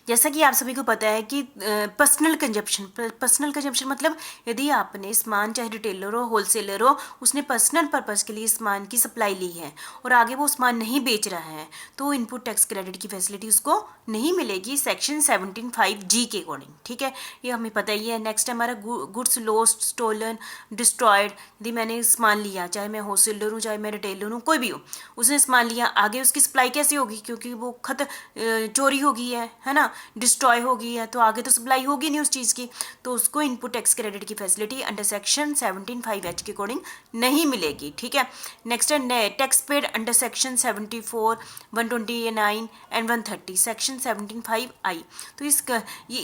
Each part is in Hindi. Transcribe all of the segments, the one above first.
जैसा कि आप सभी को पता है कि पर्सनल कंजप्शन मतलब यदि आपने सामान चाहे रिटेलर हो होलसेलर हो उसने पर्सनल पर्पज़ के लिए सामान की सप्लाई ली है और आगे वो सामान नहीं बेच रहा है तो इनपुट टैक्स क्रेडिट की फैसिलिटी उसको नहीं मिलेगी सेक्शन 17(5)(g) के अकॉर्डिंग। ठीक है, ये हमें पता ही है। नेक्स्ट है हमारा गुड्स लॉस्ट, स्टोलन, डिस्ट्रॉयड। यदि मैंने सामान लिया, चाहे मैं होलसेलर हूँ चाहे मैं रिटेलर हूँ, कोई भी हो, उसने सामान लिया, आगे उसकी सप्लाई कैसे होगी क्योंकि वो चोरी हो गई है ना, डिस्ट्रॉय हो गई है, तो आगे तो सप्लाई होगी नहीं उस चीज़ की, तो उसको इनपुट टैक्स क्रेडिट की फैसिलिटी अंडर सेक्शन 17(5)(h) के अकॉर्डिंग नहीं मिलेगी। ठीक है, नेक्स्ट है tax paid under section 74, 129 and 130 section 17(5)(i). तो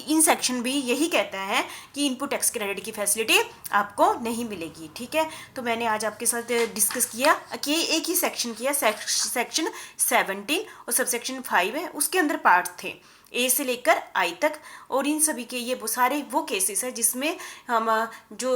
इन सेक्शन भी यही कहता है कि इनपुट टैक्स क्रेडिट की फैसिलिटी आपको नहीं मिलेगी। ठीक है, तो मैंने आज आपके साथ डिस्कस किया कि एक ही सेक्शन किया, सेक्शन 17 और सबसेक्शन 5 है, उसके अंदर पार्ट थे ए से लेकर आई तक, और इन सभी के ये सारे वो केसेस है जिसमें हम जो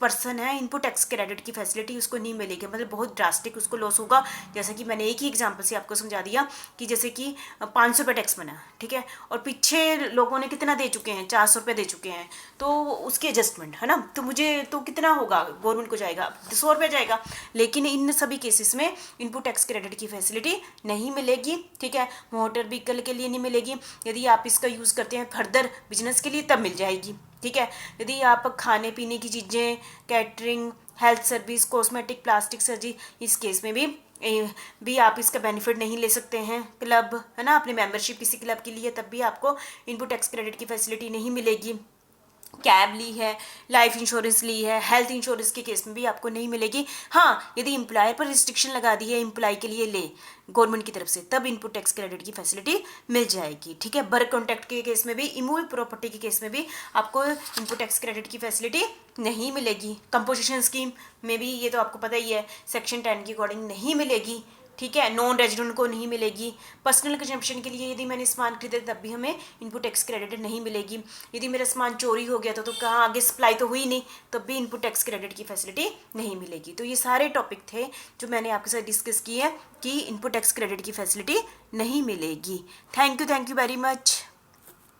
पर्सन है इनपुट टैक्स क्रेडिट की फैसिलिटी उसको नहीं मिलेगी, मतलब बहुत ड्रास्टिक उसको लॉस होगा। जैसा कि मैंने एक ही एग्जांपल से आपको समझा दिया कि जैसे कि 500 रुपये टैक्स बना, ठीक है, और पीछे लोगों ने कितना दे चुके हैं, 400 रुपये दे चुके हैं, तो उसके एडजस्टमेंट है ना, तो मुझे तो कितना होगा, गवर्नमेंट को जाएगा 100 रुपये जाएगा। लेकिन इन सभी केसेस में इनपुट टैक्स क्रेडिट की फैसिलिटी नहीं मिलेगी। ठीक है, मोटर व्हीकल के लिए नहीं मिलेगी, यदि आप इसका यूज़ करते हैं फर्दर बिजनेस के लिए तब मिल जाएगी। ठीक है, यदि आप खाने पीने की चीज़ें, catering, health service, cosmetic, plastic surgery, इस केस में भी आप इसका बेनिफिट नहीं ले सकते हैं। क्लब है ना, अपनी मेंबरशिप किसी क्लब की लिए तब भी आपको इनपुट टैक्स क्रेडिट की फैसिलिटी नहीं मिलेगी। कैब ली है, लाइफ इंश्योरेंस ली है, हेल्थ इंश्योरेंस के केस में भी आपको नहीं मिलेगी। हाँ, यदि एम्प्लॉयर पर रिस्ट्रिक्शन लगा दी है एम्प्लॉय के लिए ले गवर्नमेंट की तरफ से, तब इनपुट टैक्स क्रेडिट की फैसिलिटी मिल जाएगी। ठीक है, वर्क कॉन्ट्रैक्ट के केस में भी, इमूवेबल प्रॉपर्टी के केस में भी आपको इनपुट टैक्स क्रेडिट की फैसिलिटी नहीं मिलेगी। कंपोजिशन स्कीम में भी ये तो आपको पता ही है, सेक्शन 10 के अकॉर्डिंग नहीं मिलेगी। ठीक है, नॉन रेजिडेंट को नहीं मिलेगी। पर्सनल कंजम्पशन के लिए यदि मैंने सामान खरीदे तब भी हमें इनपुट टैक्स क्रेडिट नहीं मिलेगी। यदि मेरा सामान चोरी हो गया तो कहाँ आगे सप्लाई तो हुई नहीं, तब भी इनपुट टैक्स क्रेडिट की फैसिलिटी नहीं मिलेगी। तो ये सारे टॉपिक थे जो मैंने आपके साथ डिस्कस किए कि इनपुट टैक्स क्रेडिट की फैसिलिटी नहीं मिलेगी। Thank you very much.